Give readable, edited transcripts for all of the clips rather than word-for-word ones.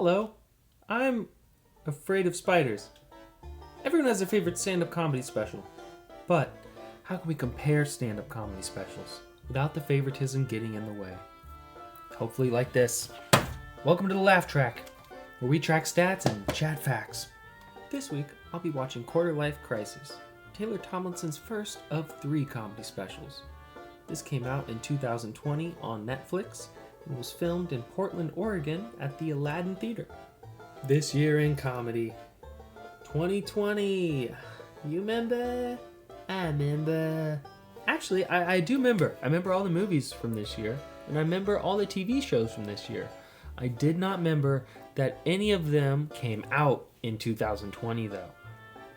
Hello, I'm afraid of spiders. Everyone has their favorite stand-up comedy special, but how can we compare stand-up comedy specials without the favoritism getting in the way? Hopefully like this. Welcome to the Laugh Track, where we track stats and chat facts. This week, I'll be watching Quarter Life Crisis, Taylor Tomlinson's first of 3 comedy specials. This came out in 2020 on Netflix and was filmed in Portland, Oregon at the Aladdin Theater. This year in comedy, 2020. You remember? I remember. Actually, I do remember. I remember all the movies from this year, and I remember all the TV shows from this year. I did not remember that any of them came out in 2020, though.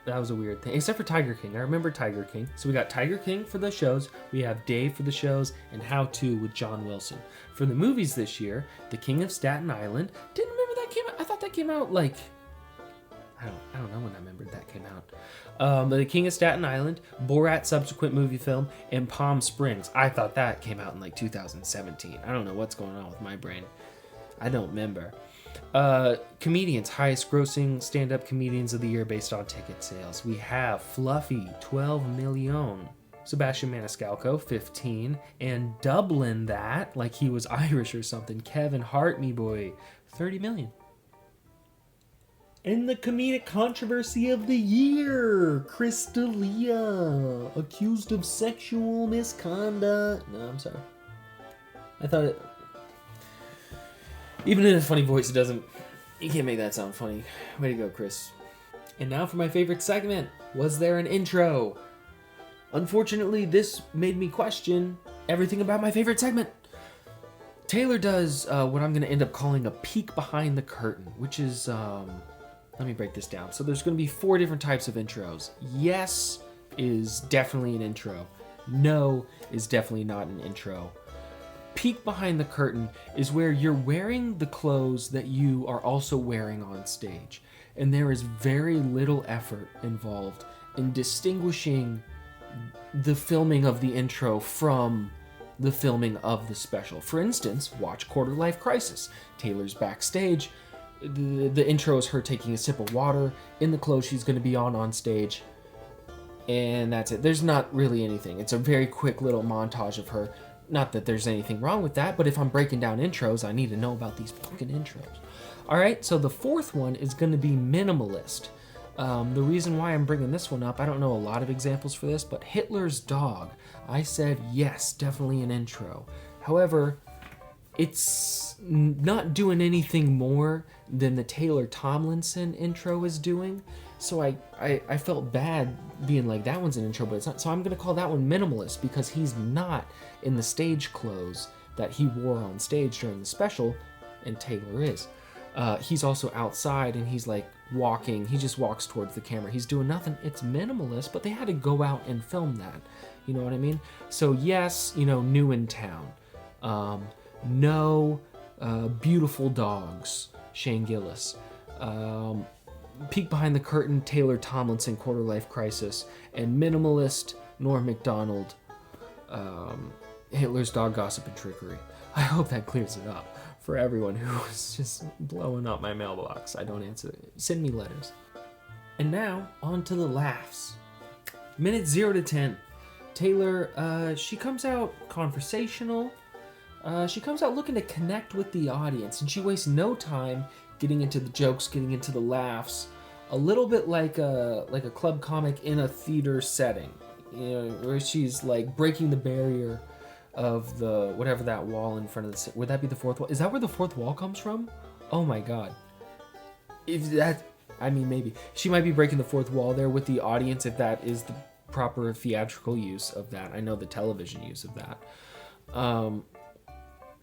That was a weird thing, except for Tiger King. I remember Tiger King. So we got Tiger King for the shows, we have Dave for the shows, and How To with John Wilson. For the movies this year, The King of Staten Island. Didn't remember that came out. I thought that came out like... I don't know when I remembered that came out. But The King of Staten Island, Borat subsequent movie film, and Palm Springs. I thought that came out in like 2017. I don't know what's going on with my brain. I don't remember. Comedians, highest grossing stand-up comedians of the year based on ticket sales. We have Fluffy, 12 million. Sebastian Maniscalco, 15. And doubling that, like he was Irish or something, Kevin Hart, me boy, 30 million. And the comedic controversy of the year, Chris D'Elia, accused of sexual misconduct. No, I'm sorry. I thought it... Even in a funny voice, it doesn't... You can't make that sound funny. Way to go, Chris. And now for my favorite segment. Was there an intro? Unfortunately, this made me question everything about my favorite segment. Taylor does what I'm going to end up calling a peek behind the curtain, which is... Let me break this down. So there's going to be 4 different types of intros. Yes is definitely an intro. No is definitely not an intro. Peek behind the curtain is where you're wearing the clothes that you are also wearing on stage. And there is very little effort involved in distinguishing the filming of the intro from the filming of the special. For instance, watch Quarter Life Crisis. Taylor's backstage. The intro is her taking a sip of water in the clothes she's going to be on stage. And that's it. There's not really anything. It's a very quick little montage of her. Not that there's anything wrong with that, but if I'm breaking down intros, I need to know about these fucking intros. Alright, so the 4th one is going to be minimalist. The reason why I'm bringing this one up, I don't know a lot of examples for this, but Hitler's Dog. I said, yes, definitely an intro. However, it's not doing anything more than the Taylor Tomlinson intro is doing. So I felt bad being like, that one's an intro, but it's not. So I'm going to call that one minimalist because he's not in the stage clothes that he wore on stage during the special, and Taylor is. He's also outside and he's like walking. He just walks towards the camera. He's doing nothing. It's minimalist, but they had to go out and film that. You know what I mean? So yes, new in town. No, Beautiful Dogs, Shane Gillis. Peek behind the curtain, Taylor Tomlinson, Quarter Life Crisis. And minimalist, Norm Macdonald, Hitler's Dog, Gossip and Trickery. I hope that clears it up for everyone who was just blowing up my mailbox. I don't answer it. Send me letters. And now, on to the laughs. Minute 0 to 10. Taylor, she comes out conversational. She comes out looking to connect with the audience, and she wastes no time getting into the jokes, getting into the laughs. A little bit like a club comic in a theater setting, where she's like breaking the barrier of the whatever that wall in front of the. Would that be the 4th wall? Is that where the 4th wall comes from? Oh my God! If that, maybe she might be breaking the 4th wall there with the audience, if that is the proper theatrical use of that. I know the television use of that.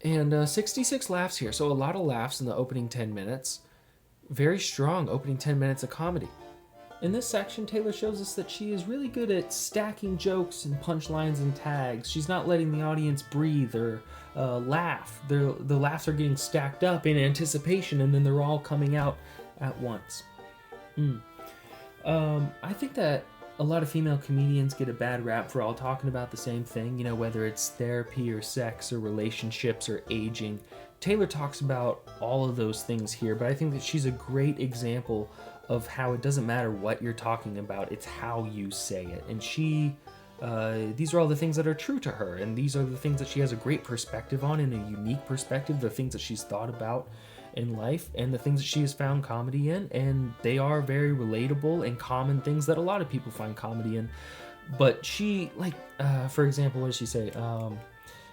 And 66 laughs here, so a lot of laughs in the opening 10 minutes. Very strong opening 10 minutes of comedy. In this section, Taylor shows us that she is really good at stacking jokes and punchlines and tags. She's not letting the audience breathe or laugh. The laughs are getting stacked up in anticipation, and then they're all coming out at once. I think that a lot of female comedians get a bad rap for all talking about the same thing, you know, whether it's therapy or sex or relationships or aging. Taylor talks about all of those things here, but I think that she's a great example of how it doesn't matter what you're talking about, it's how you say it. And these are all the things that are true to her, and these are the things that she has a great perspective on, and a unique perspective, the things that she's thought about in life, and the things that she has found comedy in, and they are very relatable and common things that a lot of people find comedy in. But she, like, for example, what does she say?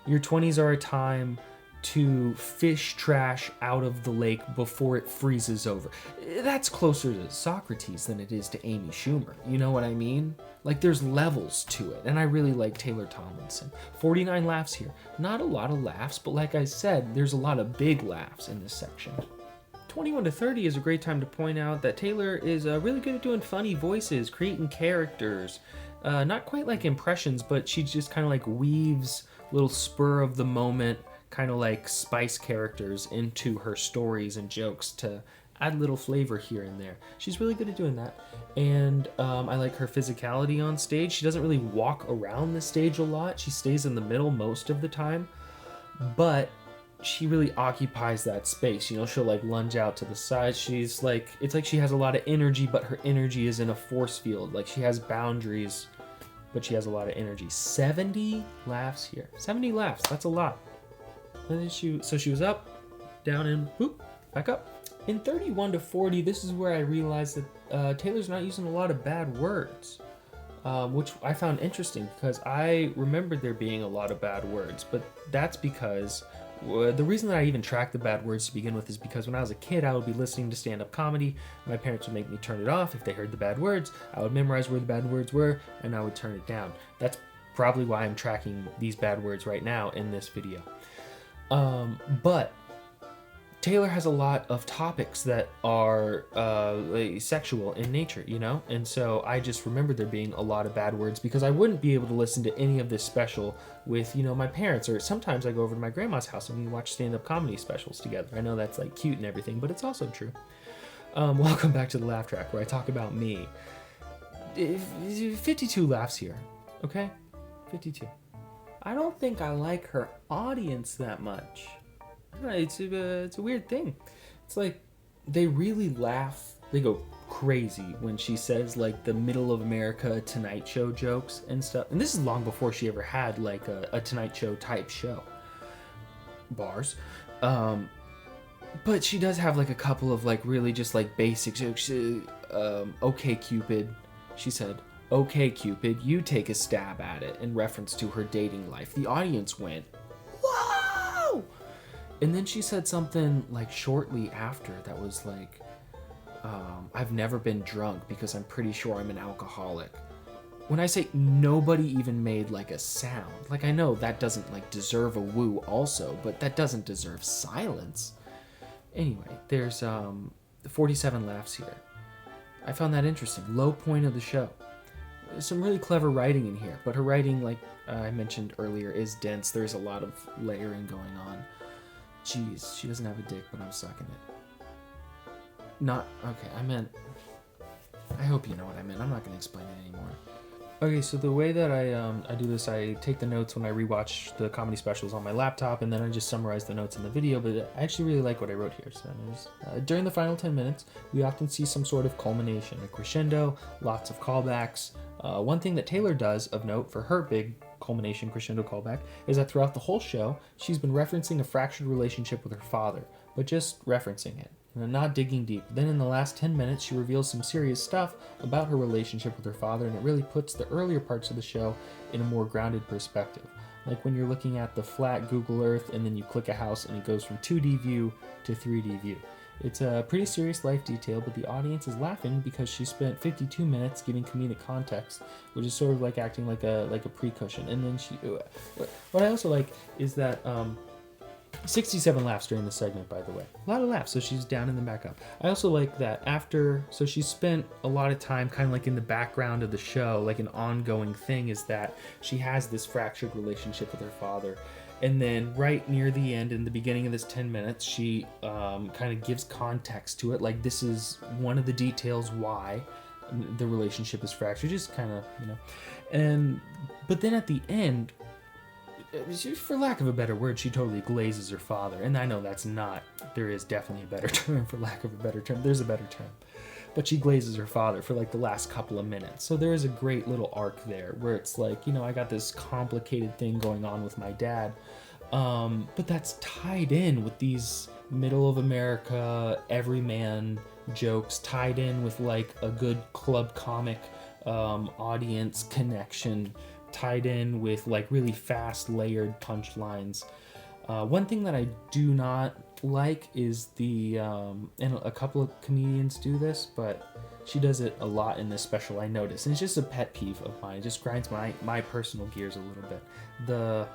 Your 20s are a time to fish trash out of the lake before it freezes over. That's closer to Socrates than it is to Amy Schumer. You know what I mean? Like, there's levels to it, and I really like Taylor Tomlinson. 49 laughs here. Not a lot of laughs, but like I said, there's a lot of big laughs in this section. 21 to 30 is a great time to point out that Taylor is really good at doing funny voices, creating characters. Not quite like impressions, but she just kind of like weaves little spur of the moment, kind of like spice characters into her stories and jokes to add little flavor here and there. She's really good at doing that. And I like her physicality on stage. She doesn't really walk around the stage a lot. She stays in the middle most of the time, but she really occupies that space. You know, she'll like lunge out to the side. She's like, it's like she has a lot of energy, but her energy is in a force field. Like, she has boundaries, but she has a lot of energy. 70 laughs here. 70 laughs, that's a lot. So she was up, down, and whoop, back up. In 31 to 40, this is where I realized that Taylor's not using a lot of bad words, which I found interesting because I remembered there being a lot of bad words, but that's because the reason that I even tracked the bad words to begin with is because when I was a kid, I would be listening to stand-up comedy. My parents would make me turn it off if they heard the bad words. I would memorize where the bad words were, and I would turn it down. That's probably why I'm tracking these bad words right now in this video. But Taylor has a lot of topics that are sexual in nature, you know? And so I just remember there being a lot of bad words because I wouldn't be able to listen to any of this special with, you know, my parents, or sometimes I go over to my grandma's house and we watch stand-up comedy specials together. I know that's like cute and everything, but it's also true. Welcome back to the laugh track where I talk about me. 52 laughs here, okay? 52. I don't think I like her audience that much. It's a weird thing. It's like they really laugh. They go crazy when she says like the middle of America Tonight Show jokes and stuff. And this is long before she ever had like a Tonight Show type show. Bars. But she does have like a couple of like really just like basic jokes. Okay, Cupid. She said, "Okay, Cupid, you take a stab at it," in reference to her dating life. The audience went, "Whoa!" And then she said something like shortly after that was like, "I've never been drunk because I'm pretty sure I'm an alcoholic." When I say nobody even made like a sound, like I know that doesn't like deserve a woo also, but that doesn't deserve silence. Anyway, there's 47 laughs here. I found that interesting. Low point of the show. Some really clever writing in here, but her writing, like I mentioned earlier, is dense. There's a lot of layering going on. Jeez, she doesn't have a dick, but I'm sucking it. Not, okay, I hope you know what I meant. I'm not going to explain it anymore. Okay, so the way that I do this, I take the notes when I rewatch the comedy specials on my laptop, and then I just summarize the notes in the video, but I actually really like what I wrote here. So during the final 10 minutes, we often see some sort of culmination, a crescendo, lots of callbacks. One thing that Taylor does of note for her big culmination crescendo callback is that throughout the whole show, she's been referencing a fractured relationship with her father, but just referencing it. Not digging deep. Then in the last 10 minutes, she reveals some serious stuff about her relationship with her father, and it really puts the earlier parts of the show in a more grounded perspective. Like when you're looking at the flat Google Earth and then you click a house and it goes from 2D view to 3D view. It's a pretty serious life detail, but the audience is laughing because she spent 52 minutes giving comedic context, which is sort of like acting like a pre-cushion. And then what I also like is that 67 laughs during the segment, by the way. A lot of laughs, so she's down and then back up. I also like that so she spent a lot of time kind of like in the background of the show, like an ongoing thing is that she has this fractured relationship with her father. And then right near the end, in the beginning of this 10 minutes, she kind of gives context to it. Like this is one of the details why the relationship is fractured, just kind of, but then at the end, for lack of a better word, she totally glazes her father. And I know that's not, there is definitely a better term for lack of a better term. There's a better term. But she glazes her father for like the last couple of minutes. So there is a great little arc there where it's like, I got this complicated thing going on with my dad. But that's tied in with these middle of America, everyman jokes, tied in with like a good club comic audience connection, tied in with like really fast layered punchlines. One thing that I do not like is and a couple of comedians do this, but she does it a lot in this special, I notice, and it's just a pet peeve of mine. It just grinds my personal gears a little bit.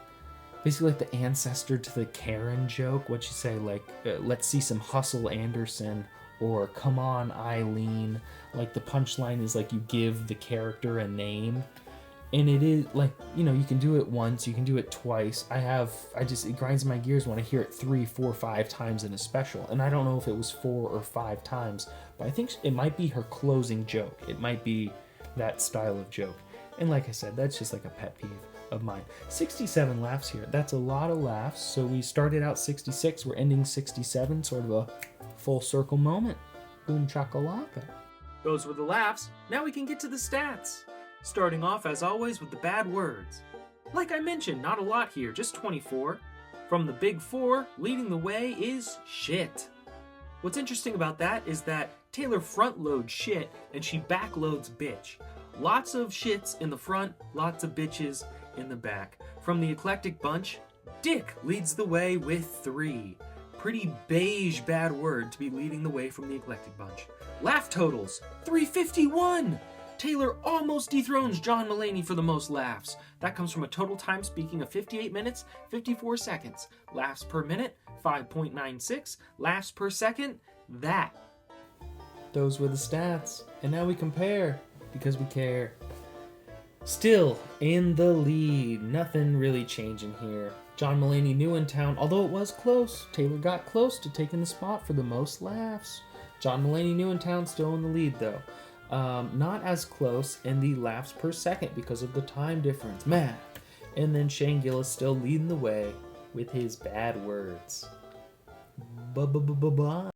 Basically like the ancestor to the Karen joke, what you say, like, let's see some hustle, Anderson, or come on, Eileen. Like the punchline is like you give the character a name. And it is like, you can do it once, you can do it twice. It grinds my gears when I hear it 3, 4, 5 times in a special. And I don't know if it was 4 or 5 times, but I think it might be her closing joke. It might be that style of joke. And like I said, that's just like a pet peeve of mine. 67 laughs here. That's a lot of laughs. So we started out 66, we're ending 67, sort of a full circle moment. Boom chakalaka. Those were the laughs. Now we can get to the stats. Starting off, as always, with the bad words. Like I mentioned, not a lot here, just 24. From the big 4, leading the way is shit. What's interesting about that is that Taylor front-loads shit and she back-loads bitch. Lots of shits in the front, lots of bitches in the back. From the eclectic bunch, Dick leads the way with 3. Pretty beige bad word to be leading the way from the eclectic bunch. Laugh totals, 351! Taylor almost dethrones John Mulaney for the most laughs. That comes from a total time speaking of 58 minutes, 54 seconds. Laughs per minute, 5.96. Laughs per second, that. Those were the stats. And now we compare, because we care. Still in the lead. Nothing really changing here. John Mulaney new in town, although it was close. Taylor got close to taking the spot for the most laughs. John Mulaney new in town still in the lead though. Not as close in the laughs per second because of the time difference. Math. And then Shane Gillis still leading the way with his bad words. Bye.